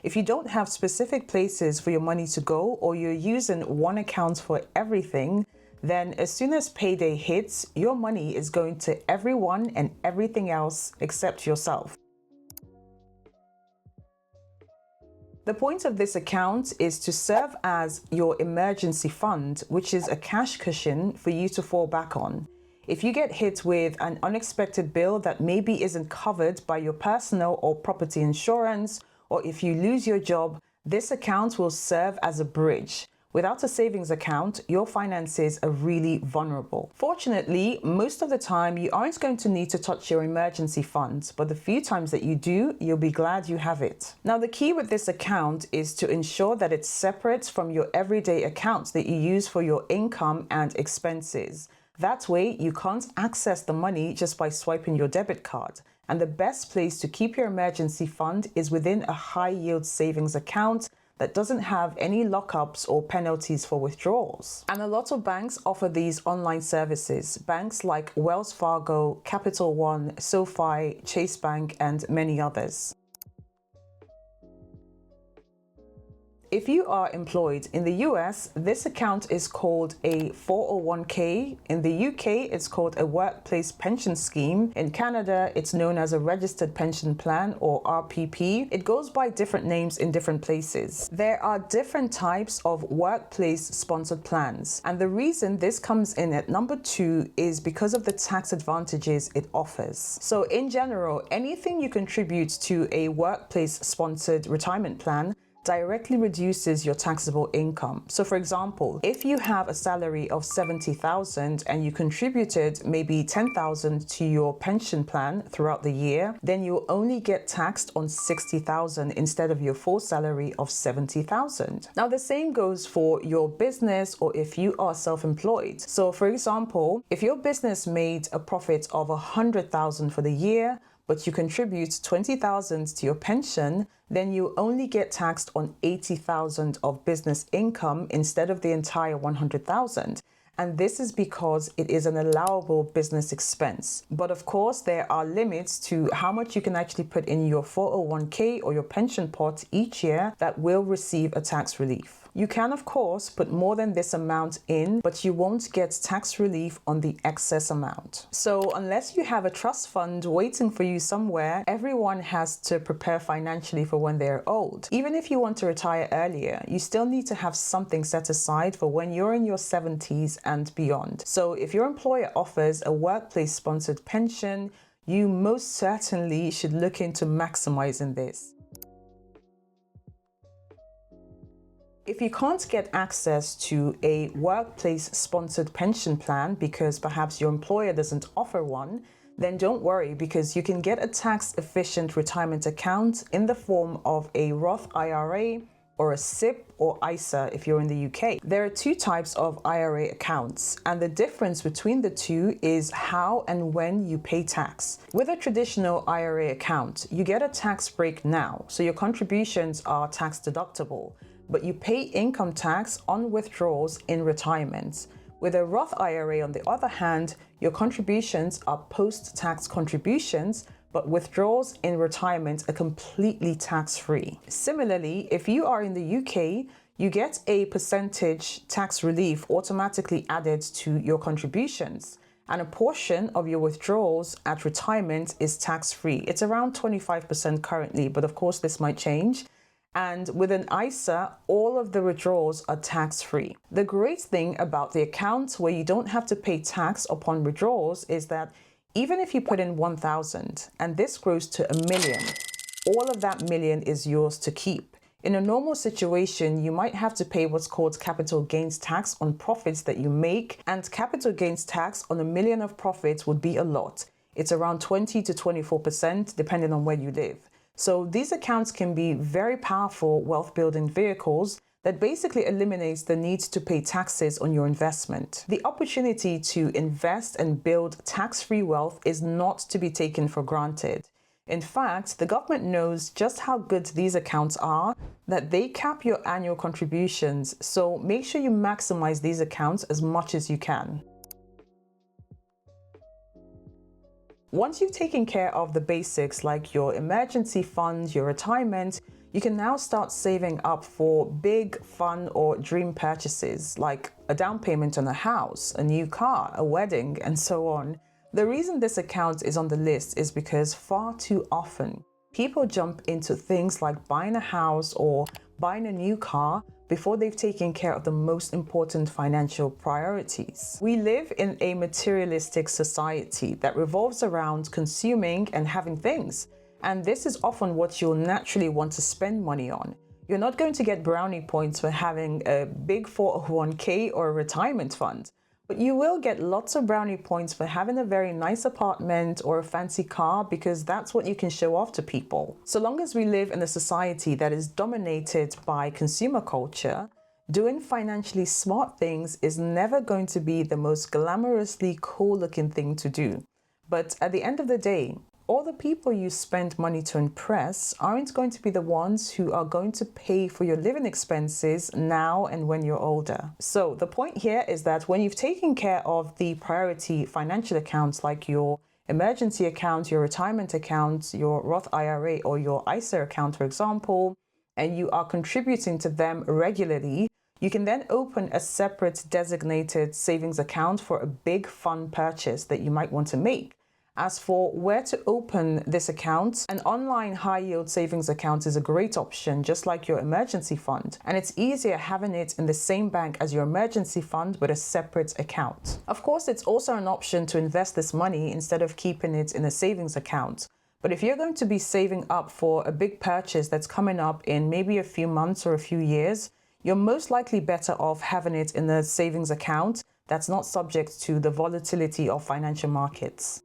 If you don't have specific places for your money to go, or you're using one account for everything, then as soon as payday hits, your money is going to everyone and everything else except yourself. The point of this account is to serve as your emergency fund, which is a cash cushion for you to fall back on. If you get hit with an unexpected bill that maybe isn't covered by your personal or property insurance, or if you lose your job, this account will serve as a bridge. Without a savings account, your finances are really vulnerable. Fortunately, most of the time you aren't going to need to touch your emergency funds, but the few times that you do, you'll be glad you have it. Now, the key with this account is to ensure that it's separate from your everyday accounts that you use for your income and expenses. That way, you can't access the money just by swiping your debit card. And the best place to keep your emergency fund is within a high-yield savings account that doesn't have any lockups or penalties for withdrawals. And a lot of banks offer these online services. Banks like Wells Fargo, Capital One, SoFi, Chase Bank, and many others. If you are employed in the US, this account is called a 401k. In the UK, it's called a workplace pension scheme. In Canada, it's known as a registered pension plan, or RPP. It goes by different names in different places. There are different types of workplace sponsored plans. And the reason this comes in at number 2 is because of the tax advantages it offers. So in general, anything you contribute to a workplace sponsored retirement plan directly reduces your taxable income. So for example, if you have a salary of 70,000 and you contributed maybe 10,000 to your pension plan throughout the year, then you'll only get taxed on 60,000 instead of your full salary of 70,000. Now the same goes for your business or if you are self-employed. So for example, if your business made a profit of 100,000 for the year, but you contribute 20,000 to your pension, then you only get taxed on 80,000 of business income instead of the entire 100,000. And this is because it is an allowable business expense. But of course, there are limits to how much you can actually put in your 401k or your pension pot each year that will receive a tax relief. You can, of course, put more than this amount in, but you won't get tax relief on the excess amount. So unless you have a trust fund waiting for you somewhere, everyone has to prepare financially for when they're old. Even if you want to retire earlier, you still need to have something set aside for when you're in your 70s and beyond. So if your employer offers a workplace-sponsored pension, you most certainly should look into maximizing this. If you can't get access to a workplace-sponsored pension plan because perhaps your employer doesn't offer one, then don't worry, because you can get a tax-efficient retirement account in the form of a Roth IRA or a SIP or ISA if you're in the UK. There are 2 types of IRA accounts, and the difference between the 2 is how and when you pay tax. With a traditional IRA account, you get a tax break now, so your contributions are tax deductible, but you pay income tax on withdrawals in retirement. With a Roth IRA, on the other hand, your contributions are post-tax contributions, but withdrawals in retirement are completely tax-free. Similarly, if you are in the UK, you get a percentage tax relief automatically added to your contributions, and a portion of your withdrawals at retirement is tax-free. It's around 25% currently, but of course this might change. And with an ISA, all of the withdrawals are tax-free. The great thing about the account where you don't have to pay tax upon withdrawals is that even if you put in 1,000 and this grows to 1 million, all of that million is yours to keep. In a normal situation, you might have to pay what's called capital gains tax on profits that you make, and capital gains tax on 1 million of profits would be a lot. It's around 20 to 24% depending on where you live. So these accounts can be very powerful wealth building vehicles that basically eliminates the need to pay taxes on your investment. The opportunity to invest and build tax-free wealth is not to be taken for granted. In fact, the government knows just how good these accounts are, that they cap your annual contributions. So make sure you maximize these accounts as much as you can. Once you've taken care of the basics like your emergency fund, your retirement, you can now start saving up for big, fun, or dream purchases like a down payment on a house, a new car, a wedding, and so on. The reason this account is on the list is because far too often people jump into things like buying a house or buying a new car before they've taken care of the most important financial priorities. We live in a materialistic society that revolves around consuming and having things. And this is often what you'll naturally want to spend money on. You're not going to get brownie points for having a big 401k or a retirement fund, but you will get lots of brownie points for having a very nice apartment or a fancy car, because that's what you can show off to people. So long as we live in a society that is dominated by consumer culture, doing financially smart things is never going to be the most glamorously cool looking thing to do. But at the end of the day, all the people you spend money to impress aren't going to be the ones who are going to pay for your living expenses now and when you're older. So the point here is that when you've taken care of the priority financial accounts like your emergency account, your retirement account, your Roth IRA, or your ISA account, for example, and you are contributing to them regularly, you can then open a separate designated savings account for a big fun purchase that you might want to make. As for where to open this account, an online high-yield savings account is a great option, just like your emergency fund. And it's easier having it in the same bank as your emergency fund with a separate account. Of course, it's also an option to invest this money instead of keeping it in a savings account. But if you're going to be saving up for a big purchase that's coming up in maybe a few months or a few years, you're most likely better off having it in a savings account that's not subject to the volatility of financial markets.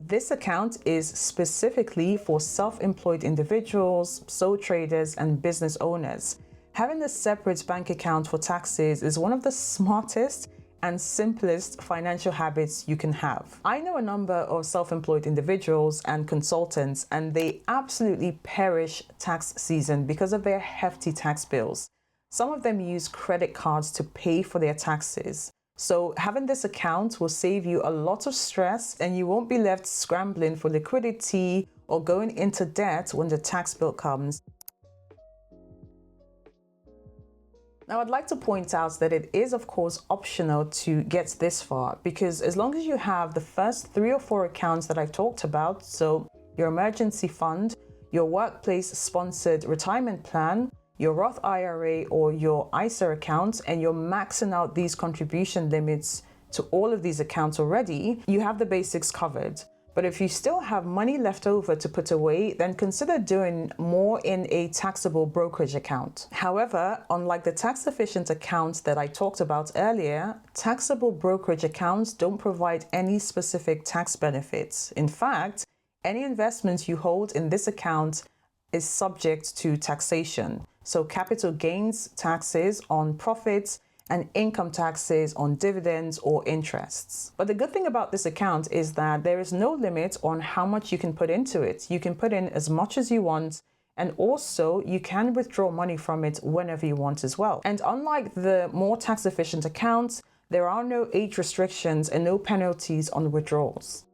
This account is specifically for self-employed individuals, sole traders, and business owners. Having a separate bank account for taxes is one of the smartest and simplest financial habits you can have. I know a number of self-employed individuals and consultants, and they absolutely perish tax season because of their hefty tax bills. Some of them use credit cards to pay for their taxes. So having this account will save you a lot of stress, and you won't be left scrambling for liquidity or going into debt when the tax bill comes. Now, I'd like to point out that it is, of course, optional to get this far, because as long as you have the first 3 or 4 accounts that I've talked about, so your emergency fund, your workplace sponsored retirement plan, your Roth IRA, or your ISA account, and you're maxing out these contribution limits to all of these accounts already, you have the basics covered. But if you still have money left over to put away, then consider doing more in a taxable brokerage account. However, unlike the tax-efficient accounts that I talked about earlier, taxable brokerage accounts don't provide any specific tax benefits. In fact, any investments you hold in this account is subject to taxation. So capital gains taxes on profits and income taxes on dividends or interests. But the good thing about this account is that there is no limit on how much you can put into it. You can put in as much as you want, and also you can withdraw money from it whenever you want as well. And unlike the more tax efficient accounts, there are no age restrictions and no penalties on withdrawals.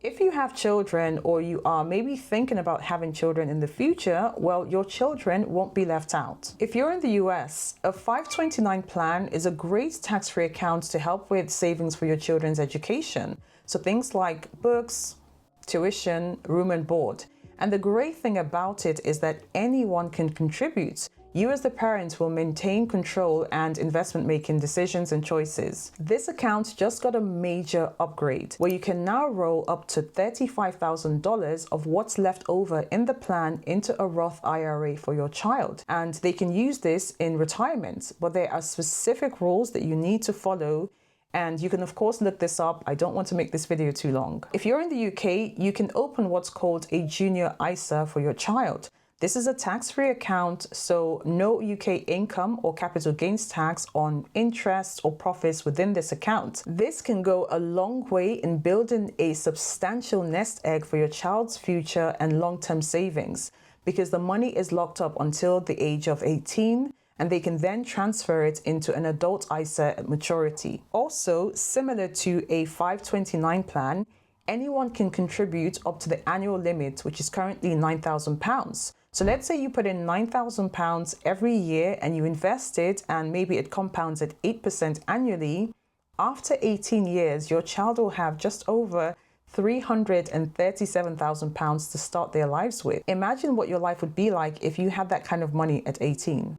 If you have children, or you are maybe thinking about having children in the future, well, your children won't be left out. If you're in the US, a 529 plan is a great tax-free account to help with savings for your children's education. So things like books, tuition, room and board. And the great thing about it is that anyone can contribute. You as the parent will maintain control and investment making decisions and choices. This account just got a major upgrade where you can now roll up to $35,000 of what's left over in the plan into a Roth IRA for your child. And they can use this in retirement, but there are specific rules that you need to follow. And you can, of course, look this up. I don't want to make this video too long. If you're in the UK, you can open what's called a junior ISA for your child. This is a tax-free account, so no UK income or capital gains tax on interest or profits within this account. This can go a long way in building a substantial nest egg for your child's future and long-term savings, because the money is locked up until the age of 18, and they can then transfer it into an adult ISA at maturity. Also, similar to a 529 plan, anyone can contribute up to the annual limit, which is currently £9,000. So let's say you put in £9,000 every year and you invest it, and maybe it compounds at 8% annually. After 18 years, your child will have just over £337,000 to start their lives with. Imagine what your life would be like if you had that kind of money at 18.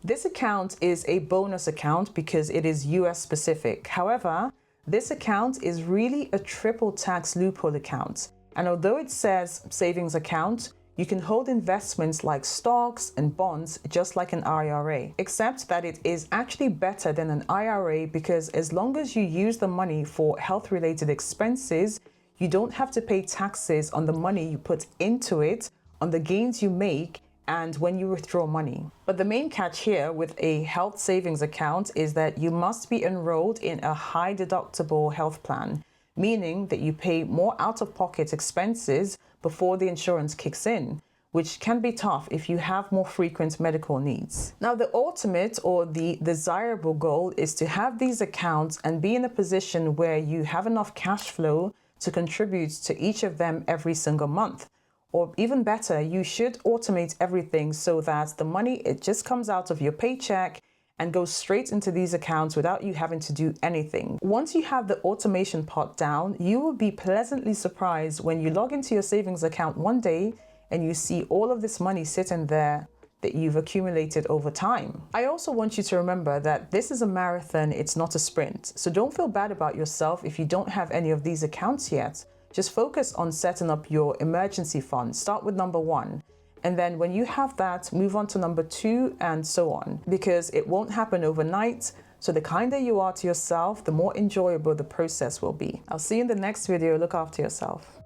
This account is a bonus account because it is US specific. However, this account is really a triple tax loophole account. And although it says savings account, you can hold investments like stocks and bonds just like an IRA, except that it is actually better than an IRA because as long as you use the money for health-related expenses, you don't have to pay taxes on the money you put into it, on the gains you make, and when you withdraw money. But the main catch here with a health savings account is that you must be enrolled in a high deductible health plan, meaning that you pay more out-of-pocket expenses before the insurance kicks in, which can be tough if you have more frequent medical needs. Now, the ultimate or the desirable goal is to have these accounts and be in a position where you have enough cash flow to contribute to each of them every single month. Or even better, you should automate everything so that the money, it just comes out of your paycheck and goes straight into these accounts without you having to do anything. Once you have the automation part down, you will be pleasantly surprised when you log into your savings account one day and you see all of this money sitting there that you've accumulated over time. I also want you to remember that this is a marathon, it's not a sprint. So don't feel bad about yourself if you don't have any of these accounts yet. Just focus on setting up your emergency fund. Start with number 1. And then when you have that, move on to number 2 and so on, because it won't happen overnight. So the kinder you are to yourself, the more enjoyable the process will be. I'll see you in the next video. Look after yourself.